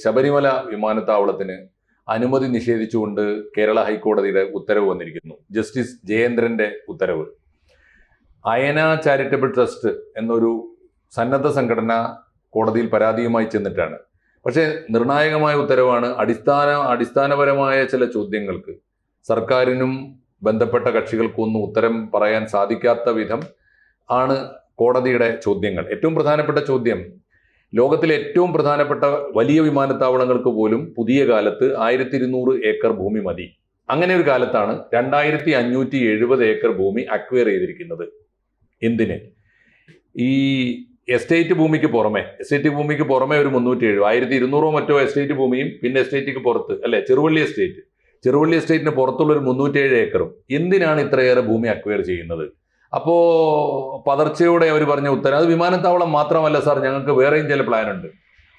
ശബരിമല വിമാനത്താവളത്തിന് അനുമതി നിഷേധിച്ചുകൊണ്ട് കേരള ഹൈക്കോടതിയുടെ ഉത്തരവ് വന്നിരിക്കുന്നു. ജസ്റ്റിസ് ജയേന്ദ്രന്റെ ഉത്തരവ്. അയന ചാരിറ്റബിൾ ട്രസ്റ്റ് എന്നൊരു സന്നദ്ധ സംഘടന കോടതിയിൽ പരാതിയുമായി ചെന്നിട്ടാണ്. പക്ഷേ നിർണായകമായ ഉത്തരവാണ്. അടിസ്ഥാനപരമായ ചില ചോദ്യങ്ങൾക്ക് സർക്കാരിനും ബന്ധപ്പെട്ട കക്ഷികൾക്കൊന്നും ഉത്തരം പറയാൻ സാധിക്കാത്ത വിധം ആണ് കോടതിയുടെ ചോദ്യങ്ങൾ. ഏറ്റവും പ്രധാനപ്പെട്ട ചോദ്യം, ലോകത്തിലെ ഏറ്റവും പ്രധാനപ്പെട്ട വലിയ വിമാനത്താവളങ്ങൾക്ക് പോലും പുതിയ കാലത്ത് 1200 ഏക്കർ ഭൂമി മതി. അങ്ങനെ ഒരു കാലത്താണ് 2570 ഏക്കർ ഭൂമി അക്വയർ ചെയ്തിരിക്കുന്നത്. എന്തിന്? ഈ എസ്റ്റേറ്റ് ഭൂമിക്ക് പുറമെ ഒരു 307 1200 മറ്റോ എസ്റ്റേറ്റ് ഭൂമിയും പിന്നെ എസ്റ്റേറ്റിക്ക് പുറത്ത് അല്ലെ, ചെറുവള്ളി എസ്റ്റേറ്റിന് പുറത്തുള്ള ഒരു 307 ഏക്കറും എന്തിനാണ് ഇത്രയേറെ ഭൂമി അക്വയർ ചെയ്യുന്നത്? അപ്പോ പതർച്ചയോടെ അവർ പറഞ്ഞ ഉത്തരം, അത് വിമാനത്താവളം മാത്രമല്ല സാർ, ഞങ്ങൾക്ക് വേറെയും ചില പ്ലാൻ ഉണ്ട്.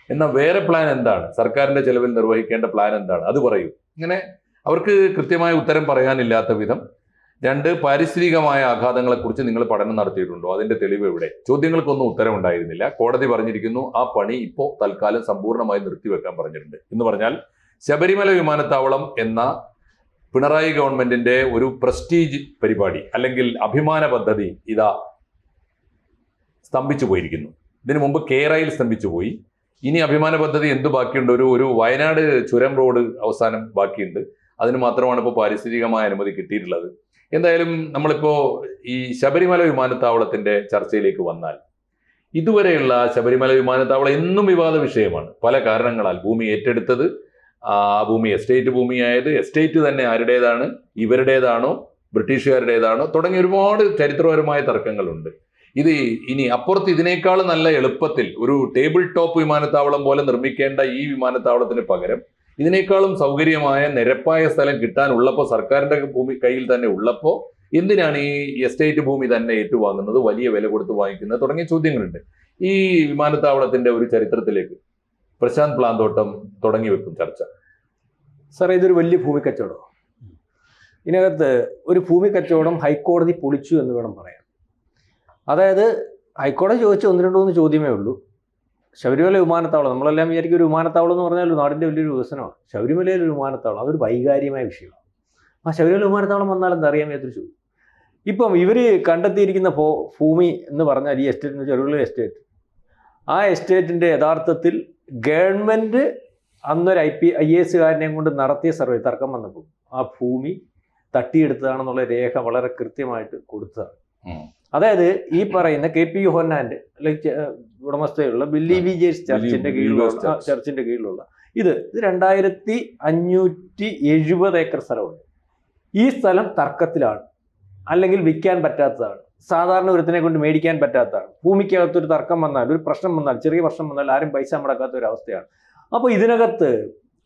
എന്നാൽ വേറെ പ്ലാൻ എന്താണ്? സർക്കാരിന്റെ ചെലവിൽ നിർവഹിക്കേണ്ട പ്ലാൻ എന്താണ്? അത് പറയൂ. ഇങ്ങനെ അവർക്ക് കൃത്യമായ ഉത്തരം പറയാനില്ലാത്ത വിധം. 2, പാരിസ്ഥിതികമായ ആഘാതങ്ങളെക്കുറിച്ച് നിങ്ങൾ പഠനം നടത്തിയിട്ടുണ്ടോ? അതിന്റെ തെളിവ് എവിടെ? ചോദ്യങ്ങൾക്കൊന്നും ഉത്തരം ഉണ്ടായിരുന്നില്ല. കോടതി പറഞ്ഞിരിക്കുന്നു ആ പണി ഇപ്പോൾ തൽക്കാലം സമ്പൂർണ്ണമായി നിർത്തിവെക്കാൻ പറഞ്ഞിട്ടുണ്ട്. എന്ന് പറഞ്ഞാൽ ശബരിമല വിമാനത്താവളം എന്ന പിണറായി ഗവൺമെന്റിന്റെ ഒരു പ്രസ്റ്റീജ് പരിപാടി അല്ലെങ്കിൽ അഭിമാന പദ്ധതി ഇതാ സ്തംഭിച്ചു പോയിരിക്കുന്നു. ഇതിനു മുമ്പ് കേരയിൽ സ്തംഭിച്ചു പോയി. ഇനി അഭിമാന പദ്ധതി എന്ത് ബാക്കിയുണ്ട്? ഒരു വയനാട് ചുരം റോഡ് അവസാനം ബാക്കിയുണ്ട്. അതിന് മാത്രമാണ് ഇപ്പോൾ പാരിസ്ഥിതികമായ അനുമതി കിട്ടിയിട്ടുള്ളത്. എന്തായാലും നമ്മളിപ്പോ ഈ ശബരിമല വിമാനത്താവളത്തിന്റെ ചർച്ചയിലേക്ക് വന്നാൽ, ഇതുവരെയുള്ള ശബരിമല വിമാനത്താവളം എന്നും വിവാദ വിഷയമാണ്. പല കാരണങ്ങളാൽ ഭൂമി ഏറ്റെടുത്തത്, ആ ഭൂമി എസ്റ്റേറ്റ് ഭൂമിയായത്, എസ്റ്റേറ്റ് തന്നെ ആരുടേതാണ്, ഇവരുടേതാണോ ബ്രിട്ടീഷുകാരുടേതാണോ തുടങ്ങിയ ഒരുപാട് ചരിത്രപരമായ തർക്കങ്ങളുണ്ട്. ഇത് ഇനി അപ്പുറത്ത് ഇതിനേക്കാൾ നല്ല എളുപ്പത്തിൽ ഒരു ടേബിൾ ടോപ്പ് വിമാനത്താവളം പോലെ നിർമ്മിക്കേണ്ട ഈ വിമാനത്താവളത്തിന് പകരം ഇതിനേക്കാളും സൗകര്യമായ നിരപ്പായ സ്ഥലം കിട്ടാനുള്ളപ്പോൾ, സർക്കാരിന്റെ ഭൂമി കയ്യിൽ തന്നെ ഉള്ളപ്പോൾ എന്തിനാണ് ഈ എസ്റ്റേറ്റ് ഭൂമി തന്നെ ഏറ്റുവാങ്ങുന്നത്, വലിയ വില കൊടുത്ത് വാങ്ങിക്കുന്നത് തുടങ്ങിയ ചോദ്യങ്ങളുണ്ട്. ഈ വിമാനത്താവളത്തിന്റെ ഒരു ചരിത്രത്തിലേക്ക് പ്രശാന്ത് പ്ലാന്തോട്ടം തുടങ്ങി വെക്കും ചർച്ച. സാറേ, ഇതൊരു വലിയ ഭൂമി കച്ചവടം. ഇതിനകത്ത് ഒരു ഭൂമി കച്ചവടം ഹൈക്കോടതി പൊളിച്ചു എന്ന് വേണം പറയാൻ. അതായത് ഹൈക്കോടതി ചോദിച്ച 1-2 ചോദ്യമേ ഉള്ളൂ. ശബരിമല വിമാനത്താവളം, നമ്മളെല്ലാം വിചാരിക്കും ഒരു വിമാനത്താവളം എന്ന് പറഞ്ഞാൽ നാടിൻ്റെ വലിയൊരു വികസനമാണ്. ശബരിമലയിൽ ഒരു വിമാനത്താവളം അതൊരു വൈകാര്യമായ വിഷയമാണ്. ആ ശബരിമല വിമാനത്താവളം വന്നാൽ എന്താ അറിയാൻ വയ്യാത്തൊരു ചോദ്യം. ഇപ്പം ഇവർ കണ്ടെത്തിയിരിക്കുന്ന ഭൂമി എന്ന് പറഞ്ഞാൽ ഈ എസ്റ്റേറ്റ്, ചെറുകിള എസ്റ്റേറ്റ്, ആ എസ്റ്റേറ്റിൻ്റെ യഥാർത്ഥത്തിൽ ഗവൺമെൻറ് അന്നൊരു IAS കാരനെയും കൊണ്ട് നടത്തിയ സർവേ തർക്കം വന്നപ്പോൾ ആ ഭൂമി തട്ടിയെടുത്തതാണെന്നുള്ള രേഖ വളരെ കൃത്യമായിട്ട് കൊടുത്തതാണ്. അതായത് ഈ പറയുന്ന KP യോഹന്നാന്റെ ഉടമസ്ഥതയുള്ള ബില്ലി വിജേഴ്സ് ചർച്ചിന്റെ കീഴിലുള്ള ഇത് 2570 ഏക്കർ സ്ഥലമുണ്ട്. ഈ സ്ഥലം തർക്കത്തിലാണ്, അല്ലെങ്കിൽ വിൽക്കാൻ പറ്റാത്തതാണ്, സാധാരണ ഒരുത്തിനെ കൊണ്ട് മേടിക്കാൻ പറ്റാത്തതാണ്. ഭൂമിക്കകത്തൊരു തർക്കം വന്നാൽ, ഒരു പ്രശ്നം വന്നാൽ, ചെറിയ പ്രശ്നം വന്നാൽ ആരും പൈസ മുടക്കാത്ത ഒരു അവസ്ഥയാണ്. അപ്പോൾ ഇതിനകത്ത്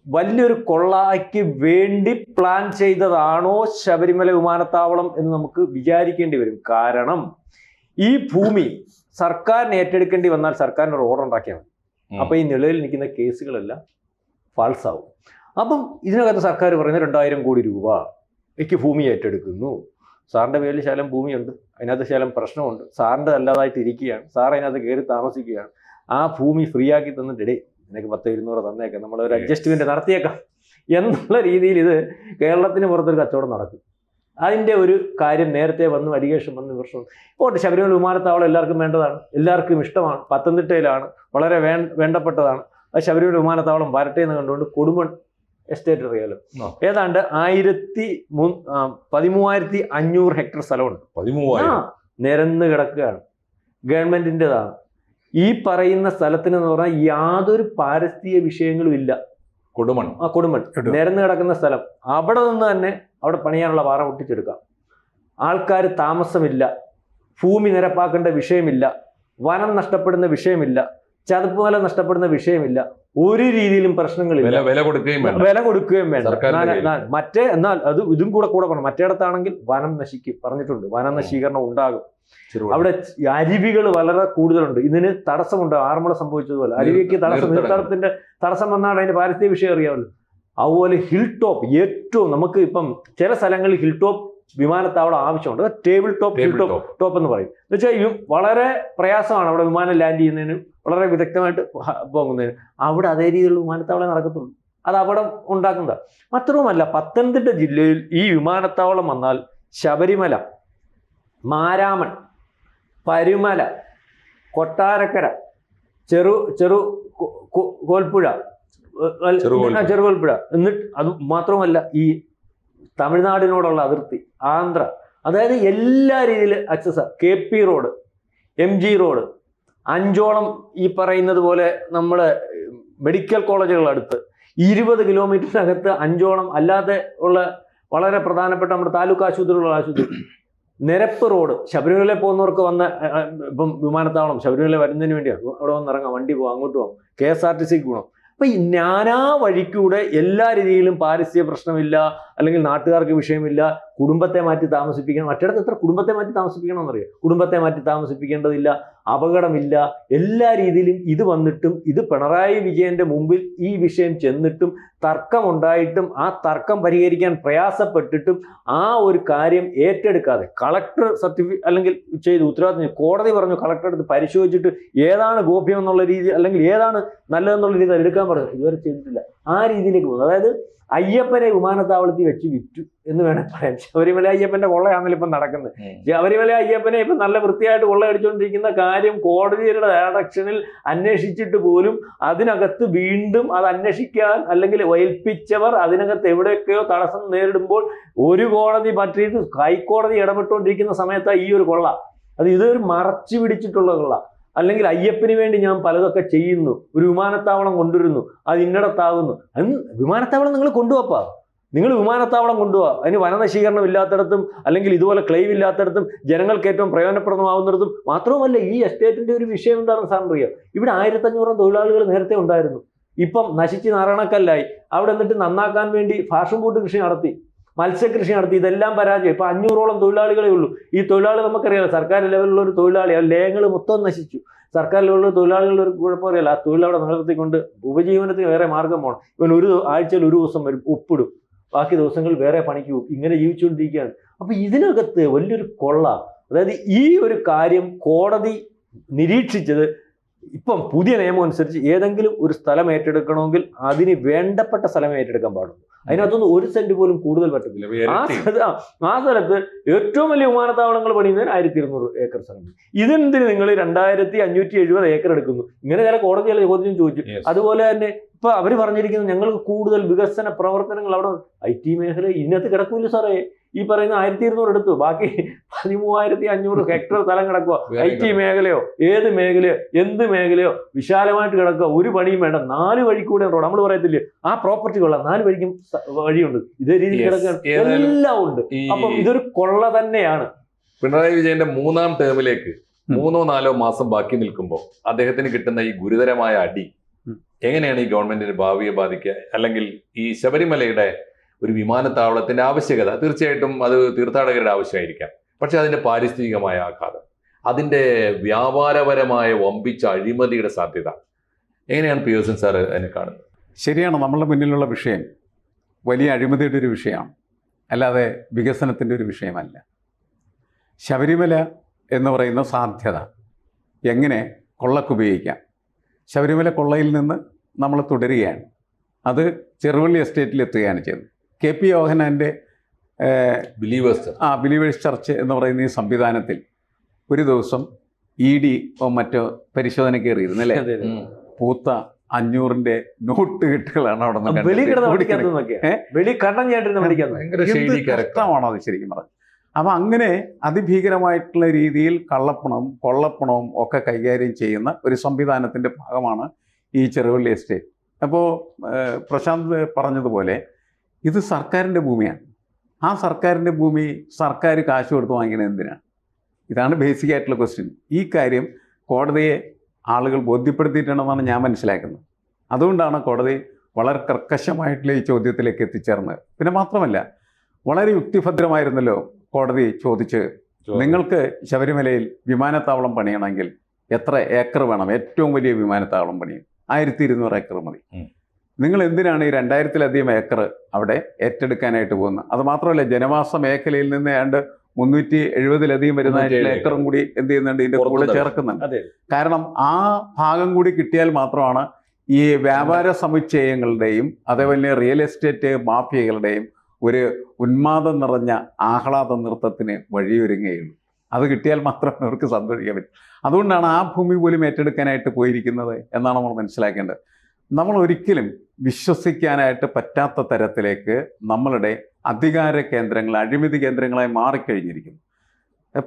വലിയൊരു കൊള്ളയ്ക്ക് വേണ്ടി പ്ലാൻ ചെയ്തതാണോ ശബരിമല വിമാനത്താവളം എന്ന് നമുക്ക് വിചാരിക്കേണ്ടി വരും. കാരണം ഈ ഭൂമി സർക്കാരിന് ഏറ്റെടുക്കേണ്ടി വന്നാൽ സർക്കാരിന് ഒരു ഓർഡർ ഉണ്ടാക്കിയാൽ മതി. അപ്പോൾ ഈ നിലവിൽ നിൽക്കുന്ന കേസുകളെല്ലാം ഫാൾസ് ആവും. അപ്പം ഇതിനകത്ത് സർക്കാർ പറയുന്ന 2000 കോടി രൂപയ്ക്ക് ഭൂമി ഏറ്റെടുക്കുന്നു. സാറിൻ്റെ പേരിൽ ശകലം ഭൂമിയുണ്ട്, അതിനകത്ത് ശകലം പ്രശ്നമുണ്ട്, സാറിൻ്റെ അല്ലാതായിട്ട് ഇരിക്കുകയാണ്, സാർ അതിനകത്ത് കയറി താമസിക്കുകയാണ്, ആ ഭൂമി ഫ്രീ ആക്കി തന്നിട്ടിടേ എനിക്ക് 10-200 തന്നേക്കാം, നമ്മളൊരു അഡ്ജസ്റ്റ്മെൻറ്റ് നടത്തിയേക്കാം എന്നുള്ള രീതിയിൽ ഇത് കേരളത്തിന് പുറത്തൊരു കച്ചവടം നടക്കും. അതിൻ്റെ ഒരു കാര്യം നേരത്തെ വന്നു, അലിഗേഷൻ വന്നു, വിമർശനം. ഇപ്പോൾ ശബരിമല വിമാനത്താവളം എല്ലാവർക്കും വേണ്ടതാണ്, എല്ലാവർക്കും ഇഷ്ടമാണ്, പത്തനംതിട്ടയിലാണ്, വളരെ വേണ്ടപ്പെട്ടതാണ്. അത് ശബരിമല വിമാനത്താവളം വരട്ടെ എന്ന് കണ്ടുകൊണ്ട് കൊടുമൺ എസ്റ്റേറ്റ് അറിയാലോ, ഏതാണ്ട് 13,500 ഹെക്ടർ സ്ഥലമുണ്ട്. 13,000 നിരന്ന് കിടക്കുകയാണ്, ഗവൺമെന്റിൻ്റെതാണ്. ഈ പറയുന്ന സ്ഥലത്തിന് എന്ന് പറഞ്ഞാൽ യാതൊരു പാരിസ്ഥിതിക വിഷയങ്ങളും ഇല്ല. കൊടുമൺ നിരന്ന് കിടക്കുന്ന സ്ഥലം. അവിടെ നിന്ന് തന്നെ അവിടെ പണിയാനുള്ള പാറ പൊട്ടിച്ചെടുക്കാം. ആൾക്കാർ താമസമില്ല, ഭൂമി നിരപ്പാക്കേണ്ട വിഷയമില്ല, വനം നഷ്ടപ്പെടുന്ന വിഷയമില്ല, ചതുപ്പുമല നഷ്ടപ്പെടുന്ന വിഷയമില്ല, ഒരു രീതിയിലും പ്രശ്നങ്ങളില്ല. വില കൊടുക്കുകയും വേണ്ട. മറ്റേ എന്നാൽ അത് ഇതും കൂടെ വേണം. മറ്റേടത്താണെങ്കിൽ വനം നശിക്കും, പറഞ്ഞിട്ടുണ്ട്, വനം നശീകരണം ഉണ്ടാകും. അവിടെ അരുവികൾ വളരെ കൂടുതലുണ്ട്, ഇതിന് തടസ്സമുണ്ട്. ആറന്മുള സംഭവിച്ചതുപോലെ അരുവിക്ക് നീർത്തടത്തിന്റെ തടസ്സം വന്നാൽ അതിന്റെ പാരിസ്ഥിതിക വിഷയം അറിയാമല്ലോ. അതുപോലെ ഹിൽ ടോപ്പ്, ഏറ്റവും നമുക്ക് ഇപ്പം ചില സ്ഥലങ്ങളിൽ ഹിൽ ടോപ്പ് വിമാനത്താവളം ആവശ്യമുണ്ട്. ടേബിൾ ടോപ്പ് എന്ന് പറയും. എന്ന് വെച്ചാൽ ഈ വളരെ പ്രയാസമാണ് അവിടെ വിമാനം ലാൻഡ് ചെയ്യുന്നതിന്, വളരെ വിദഗ്ധമായിട്ട് പോകുന്നതിന്. അവിടെ അതേ രീതിയിലുള്ള വിമാനത്താവളം നടക്കത്തുള്ളൂ. അത് അപകടം ഉണ്ടാക്കുന്നതാണ്. മാത്രവുമല്ല, പത്തനംതിട്ട ജില്ലയിൽ ഈ വിമാനത്താവളം വന്നാൽ ശബരിമല, മാരാമൺ, പരുമല, കൊട്ടാരക്കര, കോൽപ്പുഴ, ചെറുകോൽപ്പുഴ, എന്നിട്ട് അത് മാത്രമല്ല ഈ തമിഴ്നാടിനോടുള്ള അതിർത്തി, ആന്ധ്ര, അതായത് എല്ലാ രീതിയിൽ access, KP road, MG road, അഞ്ചോളം ഈ പറയുന്നത് പോലെ നമ്മുടെ മെഡിക്കൽ കോളേജുകളടുത്ത് 20 കിലോമീറ്ററിനകത്ത് അഞ്ചോളം അല്ലാതെ ഉള്ള വളരെ പ്രധാനപ്പെട്ട നമ്മുടെ താലൂക്ക് ആശുപത്രികളുള്ള ആശുപത്രി, നിരപ്പ് റോഡ്, ശബരിമല പോകുന്നവർക്ക് വന്ന ഇപ്പം വിമാനത്താവളം ശബരിമല വരുന്നതിന് വേണ്ടിയാണ്. അവിടെ വന്നിറങ്ങാം, വണ്ടി പോകാം, അങ്ങോട്ട് പോകാം, KSRTCക്ക് പോകണം. അപ്പം ഈ നാനാ വഴിക്കൂടെ എല്ലാ രീതിയിലും പാരിസ്ഥിതിക പ്രശ്നമില്ല, അല്ലെങ്കിൽ നാട്ടുകാർക്ക് വിഷയമില്ല. കുടുംബത്തെ മാറ്റി താമസിപ്പിക്കണം. മറ്റിടത്ത് എത്ര കുടുംബത്തെ മാറ്റി താമസിപ്പിക്കണമെന്നറിയാം. കുടുംബത്തെ മാറ്റി താമസിപ്പിക്കേണ്ടതില്ല, അപകടമില്ല, എല്ലാ രീതിയിലും ഇത് വന്നിട്ടും ഇത് പിണറായി വിജയന്റെ മുമ്പിൽ ഈ വിഷയം ചെന്നിട്ടും തർക്കമുണ്ടായിട്ടും ആ തർക്കം പരിഹരിക്കാൻ പ്രയാസപ്പെട്ടിട്ടും ആ ഒരു കാര്യം ഏറ്റെടുക്കാതെ കളക്ടർ അല്ലെങ്കിൽ ചെയ്ത് ഉത്തരവാദിത്തം കോടതി പറഞ്ഞു, കളക്ടർ എടുത്ത് പരിശോധിച്ചിട്ട് ഏതാണ് ഗോപ്യം എന്നുള്ള രീതി അല്ലെങ്കിൽ ഏതാണ് നല്ലതെന്നുള്ള രീതി എടുക്കാൻ പറഞ്ഞു. ഇതുവരെ ചെയ്തിട്ടില്ല. ആ രീതിയിലേക്ക് പോകുന്നു. അതായത് അയ്യപ്പനെ വിമാനത്താവളത്തിൽ വെച്ച് വിറ്റു എന്ന് വേണം പറയാൻ. ശബരിമല അയ്യപ്പന്റെ കൊള്ളയാണല്ലോ ഇപ്പം നടക്കുന്നത്. ശബരിമല അയ്യപ്പനെ ഇപ്പം നല്ല വൃത്തിയായിട്ട് കൊള്ളയടിച്ചുകൊണ്ടിരിക്കുന്ന കാര്യം കോടതിയുടെ ഡയറക്ഷനിൽ അന്വേഷിച്ചിട്ട് പോലും അതിനകത്ത് വീണ്ടും അത് അന്വേഷിക്കാൻ അല്ലെങ്കിൽ ഏൽപ്പിച്ചവർ അതിനകത്ത് എവിടെയൊക്കെയോ തടസ്സം നേരിടുമ്പോൾ ഒരു കോടതി പറ്റിയിട്ട് ഹൈക്കോടതി ഇടപെട്ടുകൊണ്ടിരിക്കുന്ന സമയത്താണ് ഈ ഒരു കൊള്ള. ഇതൊരു മറച്ചു പിടിച്ചിട്ടുള്ള കൊള്ള. അല്ലെങ്കിൽ അയ്യപ്പന് വേണ്ടി ഞാൻ പലതൊക്കെ ചെയ്യുന്നു, ഒരു വിമാനത്താവളം കൊണ്ടുവരുന്നു, അത് ഇന്നടത്താകുന്നു. വിമാനത്താവളം നിങ്ങൾ കൊണ്ടുപോപ്പാ, നിങ്ങൾ വിമാനത്താവളം കൊണ്ടുപോവാ. അതിന് വനനശീകരണം ഇല്ലാത്തടത്തും അല്ലെങ്കിൽ ഇതുപോലെ ക്ലെയിം ഇല്ലാത്തടത്തും ജനങ്ങൾക്ക് ഏറ്റവും പ്രയോജനപ്രദമാവുന്നിടത്തും. മാത്രവുമല്ല, ഈ എസ്റ്റേറ്റിന്റെ ഒരു വിഷയം എന്താണെന്ന് സാറിന് അറിയാം. ഇവിടെ 1500 തൊഴിലാളികൾ നേരത്തെ ഉണ്ടായിരുന്നു. ഇപ്പം നശിച്ച് നാരായണക്കല്ലായി. അവിടെ എന്നിട്ട് നന്നാക്കാൻ വേണ്ടി ഫാഷൻ ബൂട്ട് കൃഷി നടത്തി, മത്സ്യകൃഷി നടത്തി, ഇതെല്ലാം പരാജയം. ഇപ്പം 500ഓളം തൊഴിലാളികളേ ഉള്ളൂ. ഈ തൊഴിലാളി നമുക്കറിയാലോ, സർക്കാർ ലെവലിലുള്ള ഒരു തൊഴിലാളി. ആ ലേങ്ങൾ മൊത്തം നശിച്ചു. സർക്കാർ ലെവലിലുള്ള തൊഴിലാളികളുടെ ഒരു കുഴപ്പമറിയില്ല. ആ തൊഴിലവിടെ നിലനിർത്തിക്കൊണ്ട് ഉപജീവനത്തിന് വേറെ മാർഗം പോകണം. ഇവൻ ആഴ്ചയിൽ ഒരു ദിവസം വരും, ഒപ്പിടും, ബാക്കി ദിവസങ്ങൾ വേറെ പണിക്ക് പോകും. ഇങ്ങനെ ജീവിച്ചുകൊണ്ടിരിക്കുകയാണ്. അപ്പം ഇതിനകത്ത് വലിയൊരു കൊള്ള. അതായത് ഈ ഒരു കാര്യം കോടതി നിരീക്ഷിച്ചത്, ഇപ്പം പുതിയ നിയമം അനുസരിച്ച് ഏതെങ്കിലും ഒരു സ്ഥലം ഏറ്റെടുക്കണമെങ്കിൽ അതിന് വേണ്ടപ്പെട്ട സ്ഥലം ഏറ്റെടുക്കാൻ പാടുള്ളൂ. അതിനകത്തൊന്നും 1 സെന്റ് പോലും കൂടുതൽ പറ്റത്തില്ല. ആ സ്ഥലത്ത് ഏറ്റവും വലിയ വിമാനത്താവളങ്ങൾ പണിയുന്നതിന് 1200 ഏക്കർ സ്ഥലം. ഇതെന്തിന് നിങ്ങൾ 2570 ഏക്കർ എടുക്കുന്നു? ഇങ്ങനെ ചില കോടതികളെ ചോദ്യം ചോദിച്ചു. അതുപോലെ തന്നെ ഇപ്പൊ അവർ പറഞ്ഞിരിക്കുന്നത് ഞങ്ങൾക്ക് കൂടുതൽ വികസന പ്രവർത്തനങ്ങൾ അവിടെ IT മേഖല ഇന്നത്തെ കിടക്കില്ല സാറേ. ഈ പറയുന്ന 1200 എടുത്തു, ബാക്കി 13500 ഹെക്ടർ സ്ഥലം കിടക്കുക. IT മേഖലയോ ഏത് മേഖലയോ എന്ത് മേഖലയോ വിശാലമായിട്ട് കിടക്കുക. ഒരു പണിയും വേണ്ട. 4 വഴിക്കൂടെ റോഡ്. നമ്മൾ പറയത്തില്ലേ, ആ പ്രോപ്പർട്ടി കൊള്ളാം, 4 വഴിക്കും വഴിയുണ്ട്. ഇതേ രീതിയിൽ കിടക്കുകയാണ്, എല്ലാം ഉണ്ട്. അപ്പം ഇതൊരു കൊള്ള തന്നെയാണ്. പിണറായി വിജയന്റെ 3ാം ടേമിലേക്ക് 3-4 മാസം ബാക്കി നിൽക്കുമ്പോൾ അദ്ദേഹത്തിന് കിട്ടുന്ന ഈ ഗുരുതരമായ അടി എങ്ങനെയാണ് ഈ ഗവൺമെന്റിന്റെ ഭാവിയെ ബാധിക്കുക? അല്ലെങ്കിൽ ഈ ശബരിമലയുടെ ഒരു വിമാനത്താവളത്തിന്റെ ആവശ്യകത, തീർച്ചയായിട്ടും അത് തീർത്ഥാടകരുടെ ആവശ്യമായിരിക്കാം, പക്ഷെ അതിന്റെ പാരിസ്ഥിതികമായ ആഘാതം, അതിന്റെ വ്യാപാരപരമായ വമ്പിച്ച അഴിമതിയുടെ സാധ്യത, എങ്ങനെയാണ് പിയേഴ്സൺ സാർ അതിനെ കാണുന്നത്? ശരിയാണ്, നമ്മളുടെ മുന്നിലുള്ള വിഷയം വലിയ അഴിമതിയുടെ ഒരു വിഷയമാണ്, അല്ലാതെ വികസനത്തിൻ്റെ ഒരു വിഷയമല്ല. ശബരിമല എന്ന് പറയുന്ന സാധ്യത എങ്ങനെ കൊള്ളക്കുപയോഗിക്കാം? ശബരിമല കൊള്ളയിൽ നിന്ന് നമ്മൾ തുടരുകയാണ്. അത് ചെറുവള്ളി എസ്റ്റേറ്റിൽ എത്തുകയാണ് ചെയ്തത്. KP യോഹന്നാൻ്റെ ബിലീവേഴ്സ് ചർച്ച് എന്ന് പറയുന്ന ഈ സംവിധാനത്തിൽ ഒരു ദിവസം ED മറ്റോ പരിശോധന കയറിയിരുന്നു അല്ലേ? പൂത്ത 500-ന്റെ നോട്ട് കെട്ടുകളാണ് അവിടെ നിന്ന്. കഷ്ടമാണോ അത് ശരിക്കും പറഞ്ഞത്? അപ്പം അങ്ങനെ അതിഭീകരമായിട്ടുള്ള രീതിയിൽ കള്ളപ്പണവും കൊള്ളപ്പണവും ഒക്കെ കൈകാര്യം ചെയ്യുന്ന ഒരു സംവിധാനത്തിൻ്റെ ഭാഗമാണ് ഈ ചെറുവള്ളി എസ്റ്റേറ്റ്. അപ്പോൾ പ്രശാന്ത് പറഞ്ഞതുപോലെ ഇത് സർക്കാരിൻ്റെ ഭൂമിയാണ്. ആ സർക്കാരിൻ്റെ ഭൂമി സർക്കാർ കാശ് കൊടുത്ത് വാങ്ങിക്കുന്നത് എന്തിനാണ്? ഇതാണ് ബേസിക് ആയിട്ടുള്ള ക്വസ്റ്റ്യൻ. ഈ കാര്യം കോടതിയെ ആളുകൾ ബോധ്യപ്പെടുത്തിയിട്ടുണ്ടെന്നാണ് ഞാൻ മനസ്സിലാക്കുന്നത്. അതുകൊണ്ടാണ് കോടതി വളരെ കർക്കശമായിട്ടുള്ള ഈ ചോദ്യത്തിലേക്ക് എത്തിച്ചേർന്നത്. പിന്നെ മാത്രമല്ല, വളരെ യുക്തിഭദ്രമായിരുന്നല്ലോ കോടതി ചോദിച്ച്, നിങ്ങൾക്ക് ശബരിമലയിൽ വിമാനത്താവളം പണിയണമെങ്കിൽ എത്ര ഏക്കർ വേണം? ഏറ്റവും വലിയ വിമാനത്താവളം പണിയും 1200 ഏക്കർ മതി. നിങ്ങൾ എന്തിനാണ് ഈ 2000-ലധികം ഏക്കർ അവിടെ ഏറ്റെടുക്കാനായിട്ട് പോകുന്നത്? അത് മാത്രമല്ല, ജനവാസ മേഖലയിൽ നിന്ന് ഏതാണ്ട് 370-ലധികം വരുന്ന 307 ഏക്കറും കൂടി എന്ത് ചെയ്യുന്നുണ്ട്, ഇതിന്റെ കൂടെ ചേർക്കുന്നുണ്ട്. അതെ. കാരണം ആ ഭാഗം കൂടി കിട്ടിയാൽ മാത്രമാണ് ഈ വ്യാപാര സമുച്ചയങ്ങളുടെയും അതേപോലെ റിയൽ എസ്റ്റേറ്റ് മാഫിയകളുടെയും ഒരു ഉന്മാദം നിറഞ്ഞ ആഹ്ലാദ നൃത്തത്തിന് വഴിയൊരുങ്ങുകയുള്ളൂ. അത് കിട്ടിയാൽ മാത്രമേ അവർക്ക് സന്തോഷിക്കാൻ പറ്റും. അതുകൊണ്ടാണ് ആ ഭൂമി പോലും ഏറ്റെടുക്കാനായിട്ട് പോയിരിക്കുന്നത് എന്നാണ് നമ്മൾ മനസ്സിലാക്കേണ്ടത്. നമ്മൾ ഒരിക്കലും വിശ്വസിക്കാനായിട്ട് പറ്റാത്ത തരത്തിലേക്ക് നമ്മളുടെ അധികാര കേന്ദ്രങ്ങൾ അഴിമതി കേന്ദ്രങ്ങളായി മാറിക്കഴിഞ്ഞിരിക്കുന്നു.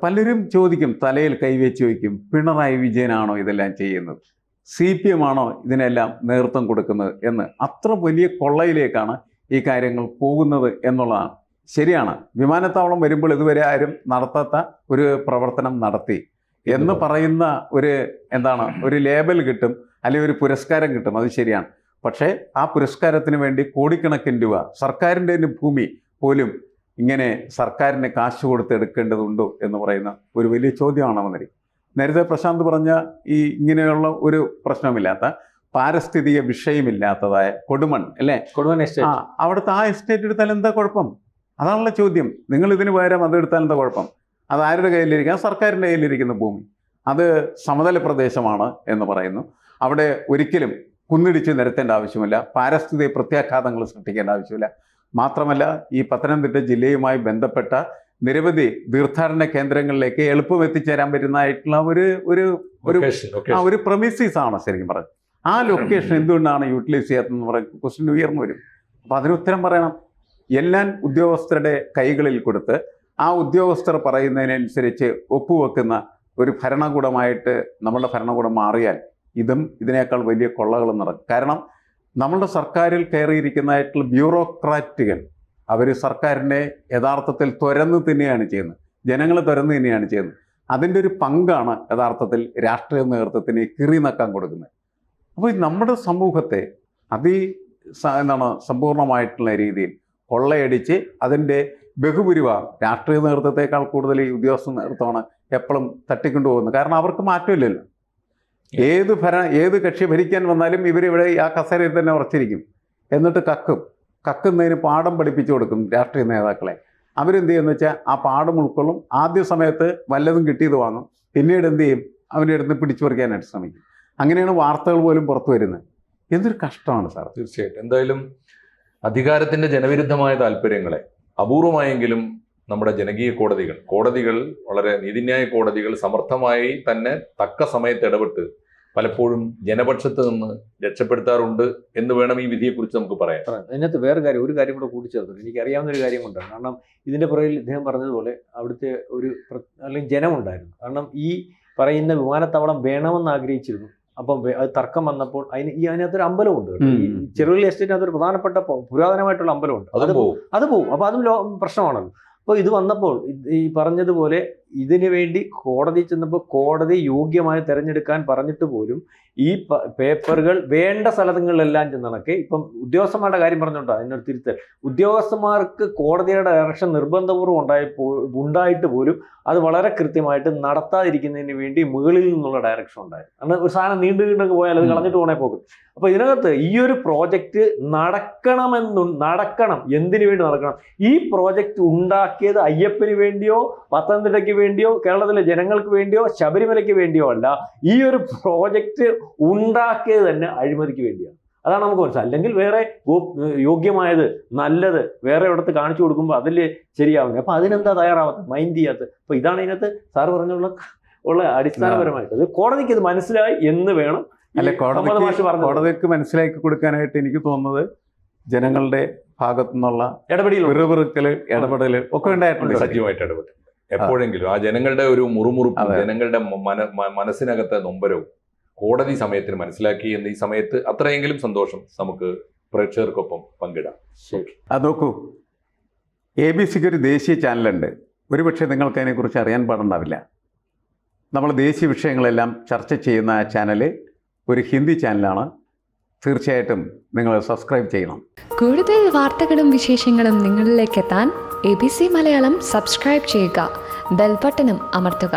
പലരും ചോദിക്കും, തലയിൽ കൈവച്ച് ചോദിക്കും, പിണറായി വിജയനാണോ ഇതെല്ലാം ചെയ്യുന്നത്, CPM ആണോ ഇതിനെല്ലാം നേതൃത്വം കൊടുക്കുന്നത് എന്ന്. അത്ര വലിയ കൊള്ളയിലേക്കാണ് ഈ കാര്യങ്ങൾ പോകുന്നത് എന്നുള്ളതാണ്. ശരിയാണ്, വിമാനത്താവളം വരുമ്പോൾ ഇതുവരെ ആരും നടത്താത്ത ഒരു പ്രവർത്തനം നടത്തി എന്ന് പറയുന്ന ഒരു ലേബൽ കിട്ടും, അല്ലെങ്കിൽ ഒരു പുരസ്കാരം കിട്ടും, അത് ശരിയാണ്. പക്ഷേ ആ പുരസ്കാരത്തിന് വേണ്ടി കോടിക്കണക്കിന് രൂപ സർക്കാരിൻ്റെ ഭൂമി പോലും ഇങ്ങനെ സർക്കാരിന് കാശ് കൊടുത്ത് എടുക്കേണ്ടതുണ്ടോ എന്ന് പറയുന്ന ഒരു വലിയ ചോദ്യമാണ് വന്നിരിക്കുന്നത്. നേരത്തെ പ്രശാന്ത് പറഞ്ഞ ഈ ഇങ്ങനെയുള്ള ഒരു പ്രശ്നമില്ലാത്ത, പാരിസ്ഥിതിക വിഷയമില്ലാത്തതായ കൊടുമൺ അല്ലേ, കൊടുമൺ എസ്റ്റേറ്റ്, അവിടുത്തെ ആ എസ്റ്റേറ്റ് എടുത്താൽ എന്താ കുഴപ്പം? അതാണുള്ള ചോദ്യം. നിങ്ങൾ ഇതിന് പകരം അത് എടുത്താൽ എന്താ കുഴപ്പം? അത് ആരുടെ കയ്യിലിരിക്കുക? സർക്കാരിൻ്റെ കയ്യിലിരിക്കുന്ന ഭൂമി. അത് സമതല പ്രദേശമാണ് എന്ന് പറയുന്നു. അവിടെ ഒരിക്കലും കുന്നിടിച്ച് നിരത്തേണ്ട ആവശ്യമില്ല, പാരിസ്ഥിതിക പ്രത്യാഘാതങ്ങൾ സൃഷ്ടിക്കേണ്ട ആവശ്യമില്ല. മാത്രമല്ല, ഈ പത്തനംതിട്ട ജില്ലയുമായി ബന്ധപ്പെട്ട നിരവധി തീർത്ഥാടന കേന്ദ്രങ്ങളിലേക്ക് എളുപ്പം എത്തിച്ചേരാൻ പറ്റുന്നതായിട്ടുള്ള ഒരു പ്രമിസീസ് ആണ് ശരിക്കും പറഞ്ഞത്. ആ ലൊക്കേഷൻ എന്തുകൊണ്ടാണ് യൂട്ടിലൈസ് ചെയ്യാത്തതെന്ന് പറയുന്ന ക്വസ്റ്റ്യൻ ഉയർന്നു വരും. അപ്പോൾ അതിന് ഉത്തരം പറയണം. എല്ലാം ഉദ്യോഗസ്ഥരുടെ കൈകളിൽ കൊടുത്ത് ആ ഉദ്യോഗസ്ഥർ പറയുന്നതിനനുസരിച്ച് ഒപ്പുവെക്കുന്ന ഒരു ഭരണകൂടമായിട്ട് നമ്മളുടെ ഭരണകൂടം മാറിയാൽ ഇതിനേക്കാൾ വലിയ കൊള്ളകളും നടക്കും. കാരണം നമ്മളുടെ സർക്കാരിൽ കയറിയിരിക്കുന്നതായിട്ടുള്ള ബ്യൂറോക്രാറ്റുകൾ അവർ സർക്കാരിനെ യഥാർത്ഥത്തിൽ തുരന്ന് തന്നെയാണ് ചെയ്യുന്നത്, ജനങ്ങളെ തുരന്ന് തന്നെയാണ് ചെയ്യുന്നത്. അതിൻ്റെ ഒരു പങ്കാണ് യഥാർത്ഥത്തിൽ രാഷ്ട്രീയ നേതൃത്വത്തിന് കിറി നക്കാൻ കൊടുക്കുന്നത്. അപ്പോൾ നമ്മുടെ സമൂഹത്തെ സമ്പൂർണമായിട്ടുള്ള രീതിയിൽ കൊള്ളയടിച്ച് അതിൻ്റെ ബഹുഭൂരിഭാഗം രാഷ്ട്രീയ നേതൃത്വത്തെക്കാൾ കൂടുതൽ ഈ ഉദ്യോഗസ്ഥ നേതൃത്വമാണ് എപ്പോഴും തട്ടിക്കൊണ്ടുപോകുന്നത്. കാരണം അവർക്ക് മാറ്റമില്ലല്ലോ. ഏത് കക്ഷി ഭരിക്കാൻ വന്നാലും ഇവരിവിടെ ആ കസേരയിൽ തന്നെ ഉറച്ചിരിക്കും. എന്നിട്ട് കക്കുന്നതിന് പാഠം പഠിപ്പിച്ചു കൊടുക്കും രാഷ്ട്രീയ നേതാക്കളെ. അവരെന്ത് ചെയ്യുമെന്ന് വെച്ചാൽ ആ പാഠം ഉൾക്കൊള്ളും. ആദ്യ സമയത്ത് വല്ലതും കിട്ടിയത് വാങ്ങും, പിന്നീട് എന്ത് ചെയ്യും, അവൻ്റെ അടുത്ത് പിടിച്ചു പറിക്കാനായിട്ട് ശ്രമിക്കും. അങ്ങനെയാണ് വാർത്തകൾ പോലും പുറത്തു വരുന്നത്. എന്തൊരു കഷ്ടമാണ് സാർ. തീർച്ചയായിട്ടും. എന്തായാലും അധികാരത്തിന്റെ ജനവിരുദ്ധമായ താല്പര്യങ്ങളെ അപൂർവമായെങ്കിലും നമ്മുടെ ജനകീയ കോടതികൾ വളരെ നീതിന്യായ കോടതികൾ സമർത്ഥമായി തന്നെ തക്ക സമയത്ത് ഇടപെട്ട് പലപ്പോഴും ജനപക്ഷത്ത് നിന്ന് രക്ഷപ്പെടുത്താറുണ്ട് എന്ന് വേണം ഈ വിധിയെക്കുറിച്ച് നമുക്ക് പറയാം. അതിനകത്ത് ഒരു കാര്യം കൂടെ കൂട്ടിച്ചേർത്തു. എനിക്കറിയാവുന്ന ഒരു കാര്യം കൊണ്ടാണ്. കാരണം ഇതിന്റെ പുറകിൽ ഇദ്ദേഹം പറഞ്ഞതുപോലെ അവിടുത്തെ അല്ലെങ്കിൽ ജനമുണ്ടായിരുന്നു. കാരണം ഈ പറയുന്ന വിമാനത്താവളം വേണമെന്ന് ആഗ്രഹിച്ചിരുന്നു. അപ്പം അത് തർക്കം വന്നപ്പോൾ അതിനകത്തൊരു അമ്പലമുണ്ട്. ഈ ചെറുകിൽ എസ്റ്റേറ്റിനകത്തൊരു പ്രധാനപ്പെട്ട പുരാതനമായിട്ടുള്ള അമ്പലമുണ്ട്. അത് പോവും. അപ്പൊ അതും പ്രശ്നമാണല്ലോ. അപ്പോൾ ഇത് വന്നപ്പോൾ ഈ പറഞ്ഞതുപോലെ ഇതിനു വേണ്ടി കോടതി ചെന്നപ്പോൾ കോടതി യോഗ്യമായി തിരഞ്ഞെടുക്കാൻ പറഞ്ഞിട്ട് പോലും ഈ പേപ്പറുകൾ വേണ്ട സ്ഥലങ്ങളിലെല്ലാം ചെന്നണക്കെ ഇപ്പം ഉദ്യോഗസ്ഥന്മാരുടെ കാര്യം പറഞ്ഞുകൊണ്ടാണ് അതിനൊരു തിരുത്തൽ. ഉദ്യോഗസ്ഥന്മാർക്ക് കോടതിയുടെ ഡയറക്ഷൻ നിർബന്ധപൂർവ്വം ഉണ്ടായിട്ട് പോലും അത് വളരെ കൃത്യമായിട്ട് നടത്താതിരിക്കുന്നതിന് വേണ്ടി മുകളിൽ നിന്നുള്ള ഡയറക്ഷൻ ഉണ്ടായിരുന്നു. കാരണം ഒരു സാധനം നീണ്ടു പോയാൽ അത് കളഞ്ഞിട്ട് പോണേ പോകും. അപ്പോൾ ഇതിനകത്ത് ഈ ഒരു പ്രോജക്റ്റ് നടക്കണം. എന്തിനു വേണ്ടി നടക്കണം? ഈ പ്രോജക്റ്റ് ഉണ്ടാക്കിയത് അയ്യപ്പന് വേണ്ടിയോ പത്തനംതിട്ടയ്ക്ക് വേണ്ടിയോ കേരളത്തിലെ ജനങ്ങൾക്ക് വേണ്ടിയോ ശബരിമലയ്ക്ക് വേണ്ടിയോ അല്ല. ഈ ഒരു പ്രോജക്റ്റ് ഉണ്ടാക്കിയത് തന്നെ അഴിമതിക്ക് വേണ്ടിയാണ്. അതാണ് നമുക്ക് മനസ്സിലായത്. അല്ലെങ്കിൽ വേറെ യോഗ്യമായത് നല്ലത് വേറെ ഇടത്ത് കാണിച്ചു കൊടുക്കുമ്പോൾ അതിൽ ശരിയാവുന്നത്. അപ്പൊ അതിനെന്താ തയ്യാറാവാത്തത്, മൈൻഡ് ചെയ്യാത്തത്? അപ്പൊ ഇതാണ് ഇതിനകത്ത് സാറ് പറഞ്ഞുള്ള അടിസ്ഥാനപരമായിട്ട് അത് കോടതിക്ക് ഇത് മനസ്സിലായി എന്ന് വേണം. അല്ലെ, കോടതിക്ക് മനസ്സിലാക്കി കൊടുക്കാനായിട്ട് എനിക്ക് തോന്നുന്നത് ജനങ്ങളുടെ ഭാഗത്തു നിന്നുള്ള ഇടപെടൽ ഒക്കെ ഉണ്ടായിട്ടുണ്ട്. സജീവമായിട്ട് ഇടപെട്ടു. എപ്പോഴെങ്കിലും ആ ജനങ്ങളുടെ ഒരു മുറുമുറുപ്പും ജനങ്ങളുടെ മനസ്സിനകത്തെ നൊമ്പരവും കോടതി സമയത്തിന് മനസ്സിലാക്കി എന്ന് ഈ സമയത്ത് അത്രയെങ്കിലും സന്തോഷം നമുക്ക് പ്രേക്ഷകർക്കൊപ്പം പങ്കിടാം. അത് നോക്കൂ, ABC-ക്ക് ഒരു ദേശീയ ചാനലുണ്ട്. ഒരുപക്ഷെ നിങ്ങൾക്ക് അതിനെക്കുറിച്ച് അറിയാൻ പാടുണ്ടാവില്ല. നമ്മൾ ദേശീയ വിഷയങ്ങളെല്ലാം ചർച്ച ചെയ്യുന്ന ആ ചാനൽ ഒരു ഹിന്ദി ചാനലാണ്. തീർച്ചയായിട്ടും നിങ്ങൾ സബ്സ്ക്രൈബ് ചെയ്യണം. കൂടുതൽ വാർത്തകളും വിശേഷങ്ങളും നിങ്ങളിലേക്ക് എത്താൻ ABC മലയാളം സബ്സ്ക്രൈബ് ചെയ്യുക, ബെൽ ബട്ടണും അമർത്തുക.